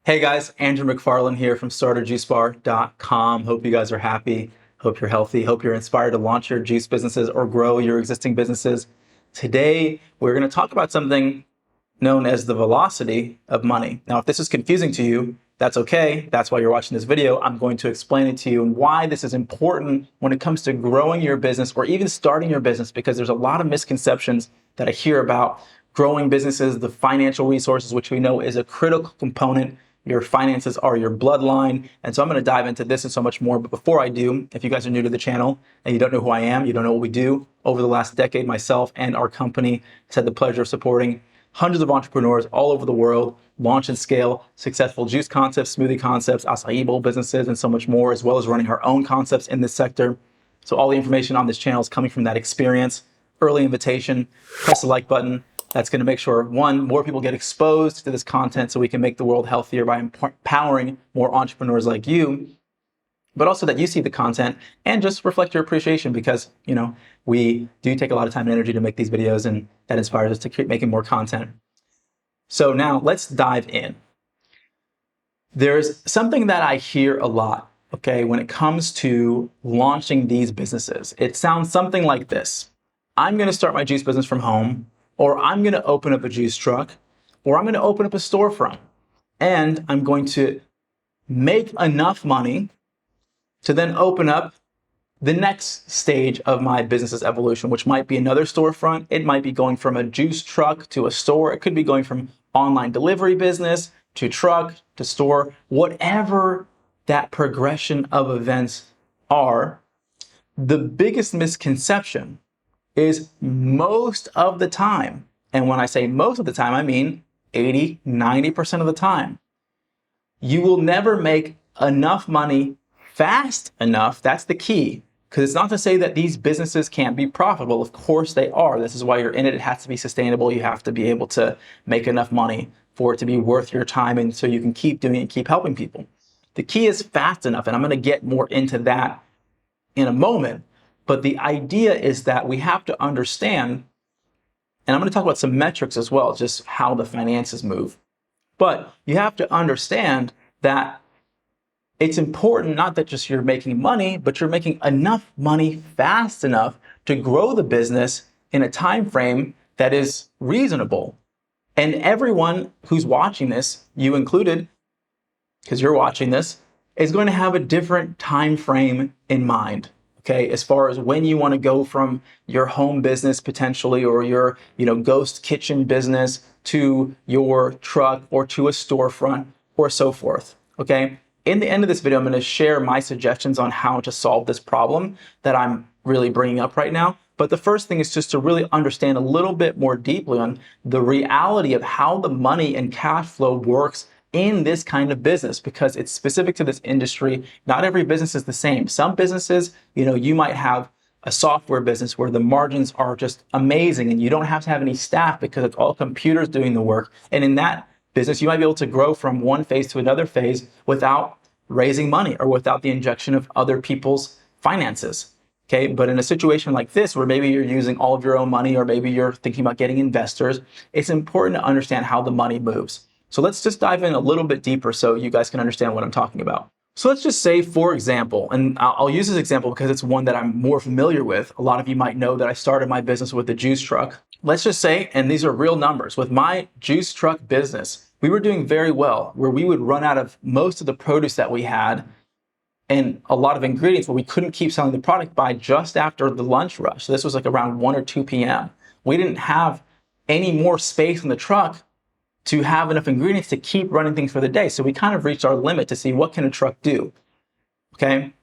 Hey guys, Andrew McFarland here from StartAJuiceBar.com. Hope you guys are happy. Hope you're healthy. Hope you're inspired to launch your juice businesses or grow your existing businesses. Today, we're going to talk about something known as the velocity of money. Now, if this is confusing to you, that's okay. That's why you're watching this video. I'm going to explain it to you and why this is important when it comes to growing your business or even starting your business, because there's a lot of misconceptions that I hear about growing businesses, the financial resources, which we know is a critical component. Your finances are your bloodline. And so I'm going to dive into this and so much more. But before I do, if you guys are new to the channel and you don't know who I am, you don't know what we do, over the last decade, myself and our company has had the pleasure of supporting hundreds of entrepreneurs all over the world launch and scale successful juice concepts, smoothie concepts, acai bowl businesses, and so much more, as well as running our own concepts in this sector. So all the information on this channel is coming from that experience. Early invitation, press the like button. That's going to make sure, one, more people get exposed to this content so we can make the world healthier by empowering more entrepreneurs like you, but also that you see the content and just reflect your appreciation because, you know, we do take a lot of time and energy to make these videos, and that inspires us to keep making more content. So now let's dive in. There's something that I hear a lot, okay, when it comes to launching these businesses. It sounds something like this. I'm going to start my juice business from home, or I'm going to open up a juice truck, or I'm going to open up a storefront, and I'm going to make enough money to then open up the next stage of my business's evolution, which might be another storefront. It might be going from a juice truck to a store. It could be going from online delivery business to truck to store, whatever that progression of events are. The biggest misconception is most of the time, and when I say most of the time, I mean 80, 90% of the time, you will never make enough money fast enough. That's the key, because it's not to say that these businesses can't be profitable. Of course they are. This is why you're in it. It has to be sustainable. You have to be able to make enough money for it to be worth your time, and so you can keep doing it and keep helping people. The key is fast enough, and I'm going to get more into that in a moment. But the idea is that we have to understand, and I'm going to talk about some metrics as well, just how the finances move. But you have to understand that it's important not that just you're making money, but you're making enough money fast enough to grow the business in a time frame that is reasonable. And everyone who's watching this, you included, because you're watching this, is going to have a different time frame in mind. Okay, as far as when you want to go from your home business potentially, or your, ghost kitchen business, to your truck or to a storefront or so forth. Okay, in the end of this video, I'm going to share my suggestions on how to solve this problem that I'm really bringing up right now. But the first thing is just to really understand a little bit more deeply on the reality of how the money and cash flow works in this kind of business, because it's specific to this industry. Not every business is the same. Some businesses, you might have a software business where the margins are just amazing and you don't have to have any staff because it's all computers doing the work. And in that business, you might be able to grow from one phase to another phase without raising money or without the injection of other people's finances. Okay, but in a situation like this, where maybe you're using all of your own money, or maybe you're thinking about getting investors, it's important to understand how the money moves. So let's just dive in a little bit deeper so you guys can understand what I'm talking about. So let's just say, for example, and I'll use this example because it's one that I'm more familiar with. A lot of you might know that I started my business with a juice truck. Let's just say, and these are real numbers, with my juice truck business, we were doing very well, where we would run out of most of the produce that we had and a lot of ingredients where we couldn't keep selling the product by just after the lunch rush. So this was like around 1 or 2 p.m. We didn't have any more space in the truck to have enough ingredients to keep running things for the day. So we kind of reached our limit to see what can a truck do, okay?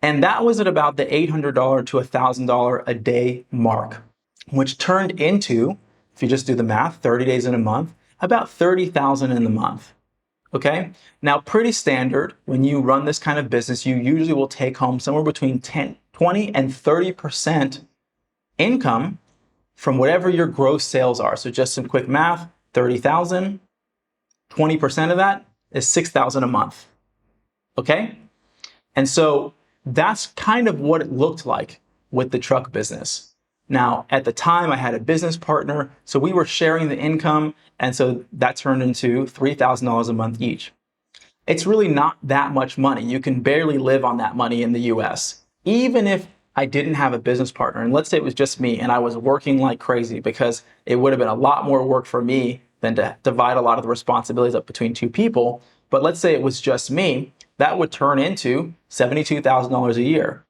And that was at about the $800 to $1,000 a day mark, which turned into, if you just do the math, 30 days in a month, about $30,000 in the month, okay? Now, pretty standard, when you run this kind of business, you usually will take home somewhere between 20 and 30% income from whatever your gross sales are. So just some quick math, 30,000, 20% of that is $6,000 a month, okay? And so that's kind of what it looked like with the truck business. Now, at the time, I had a business partner, so we were sharing the income, and so that turned into $3,000 a month each. it's really not that much money. You can barely live on that money in the US. Even if I didn't have a business partner, and let's say it was just me and I was working like crazy, because it would have been a lot more work for me than to divide a lot of the responsibilities up between two people. But let's say it was just me, that would turn into $72,000 a year.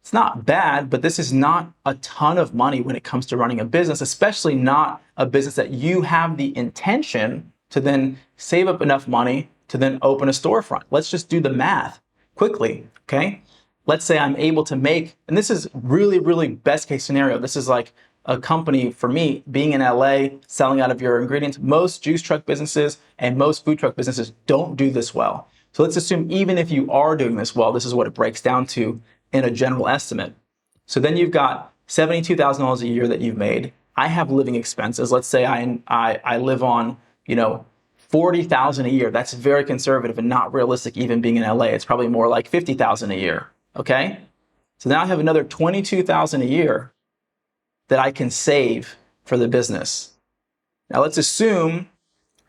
It's not bad, but this is not a ton of money when it comes to running a business, especially not a business that you have the intention to then save up enough money to then open a storefront. Let's just do the math quickly, okay? Let's say I'm able to make, and this is really, really best case scenario. This is like a company, for me, being in LA, selling out of your ingredients. Most juice truck businesses and most food truck businesses don't do this well. So let's assume even if you are doing this well, this is what it breaks down to in a general estimate. So then you've got $72,000 a year that you've made. I have living expenses. Let's say I live on, $40,000 a year. That's very conservative and not realistic even being in LA. It's probably more like $50,000 a year, okay? So now I have another $22,000 a year that I can save for the business. Now let's assume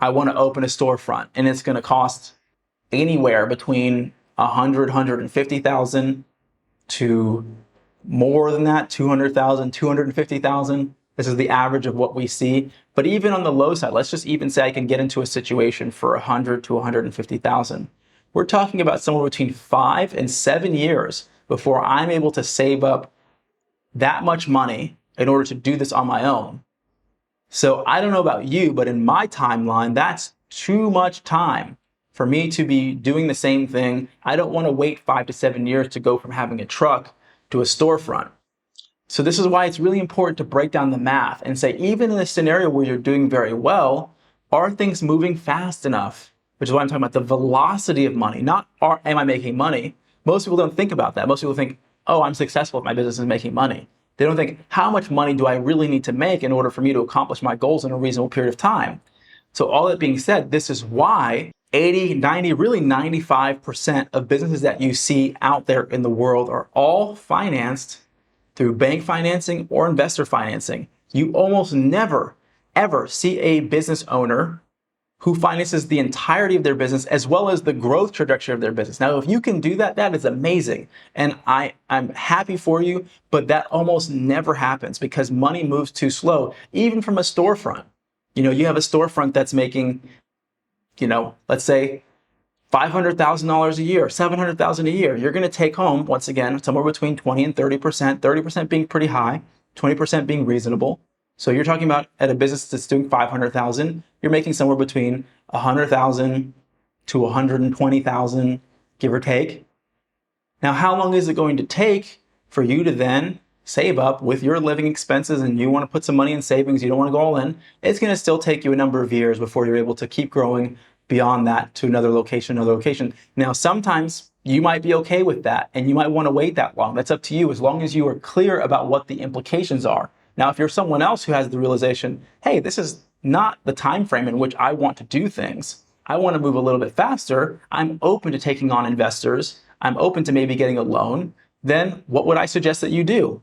I want to open a storefront and it's going to cost anywhere between $100,000, $150,000 to more than that, $200,000, $250,000. This is the average of what we see. But even on the low side, let's just even say I can get into a situation for $100,000 to $150,000. We're talking about somewhere between 5 and 7 years before I'm able to save up that much money in order to do this on my own. So I don't know about you, but in my timeline, that's too much time for me to be doing the same thing. I don't want to wait 5 to 7 years to go from having a truck to a storefront. So this is why it's really important to break down the math and say, even in a scenario where you're doing very well, are things moving fast enough? Which is why I'm talking about the velocity of money, not am I making money? Most people don't think about that. Most people think, oh, I'm successful if my business is making money. They don't think, how much money do I really need to make in order for me to accomplish my goals in a reasonable period of time? So all that being said, this is why 80, 90, really 95% of businesses that you see out there in the world are all financed through bank financing or investor financing. You almost never, ever see a business owner who finances the entirety of their business as well as the growth trajectory of their business. Now, if you can do that, that is amazing. And I'm happy for you, but that almost never happens because money moves too slow, even from a storefront. You have a storefront that's making, let's say $500,000 a year, $700,000 a year. You're going to take home, once again, somewhere between 20 and 30%, 30% being pretty high, 20% being reasonable. So you're talking about at a business that's doing $500,000, you're making somewhere between $100,000 to $120,000, give or take. Now, how long is it going to take for you to then save up with your living expenses, and you want to put some money in savings, you don't want to go all in? It's going to still take you a number of years before you're able to keep growing beyond that to another location. Now, sometimes you might be okay with that and you might want to wait that long. That's up to you, as long as you are clear about what the implications are. Now, if you're someone else who has the realization, hey, this is not the time frame in which I want to do things, I want to move a little bit faster, I'm open to taking on investors, I'm open to maybe getting a loan, then what would I suggest that you do?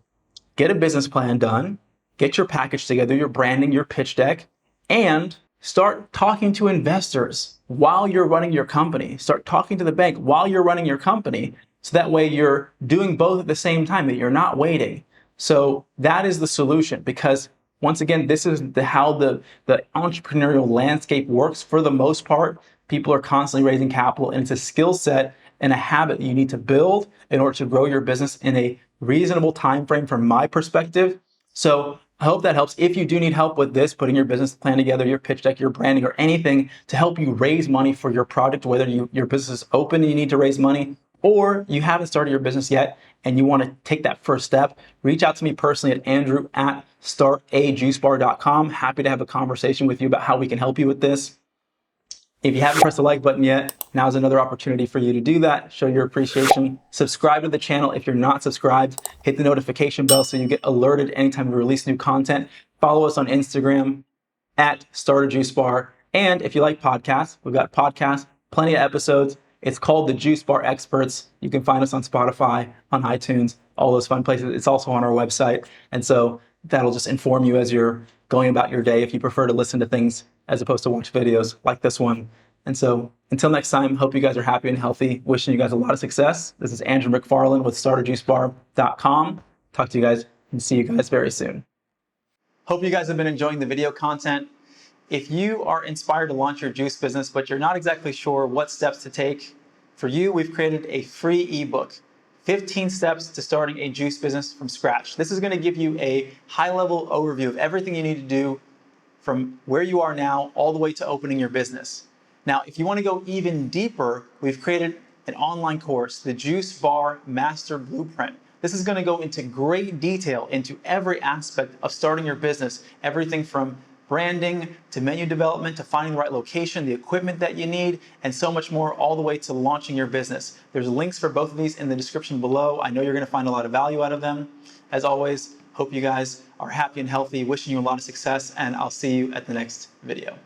Get a business plan done, get your package together, your branding, your pitch deck, and start talking to investors while you're running your company. Start talking to the bank while you're running your company, so that way you're doing both at the same time, that you're not waiting. So that is the solution, because once again, this is how the entrepreneurial landscape works for the most part. People are constantly raising capital, and it's a skill set and a habit that you need to build in order to grow your business in a reasonable time frame from my perspective. So I hope that helps. If you do need help with this, putting your business plan together, your pitch deck, your branding, or anything to help you raise money for your project, whether your business is open and you need to raise money, or you haven't started your business yet and you want to take that first step, reach out to me personally at Andrew@StartAJuiceBar.com. Happy to have a conversation with you about how we can help you with this. If you haven't pressed the like button yet, now's another opportunity for you to do that. Show your appreciation. Subscribe to the channel if you're not subscribed. Hit the notification bell so you get alerted anytime we release new content. Follow us on Instagram at StartAJuiceBar. And if you like podcasts, we've got podcasts, plenty of episodes. It's called the Juice Bar Experts. You can find us on Spotify, on iTunes, all those fun places. It's also on our website. And so that'll just inform you as you're going about your day if you prefer to listen to things as opposed to watch videos like this one. And so until next time, hope you guys are happy and healthy. Wishing you guys a lot of success. This is Andrew McFarland with StartAJuiceBar.com. Talk to you guys and see you guys very soon. Hope you guys have been enjoying the video content. If you are inspired to launch your juice business, but you're not exactly sure what steps to take, for you, we've created a free ebook, 15 Steps to Starting a Juice Business from Scratch. This is going to give you a high-level overview of everything you need to do from where you are now all the way to opening your business. Now, if you want to go even deeper, we've created an online course, the Juice Bar Master Blueprint. This is going to go into great detail into every aspect of starting your business, everything from branding to menu development to finding the right location, the equipment that you need, and so much more, all the way to launching your business. There's links for both of these in the description below. I know you're going to find a lot of value out of them. As always, hope you guys are happy and healthy, wishing you a lot of success, and I'll see you at the next video.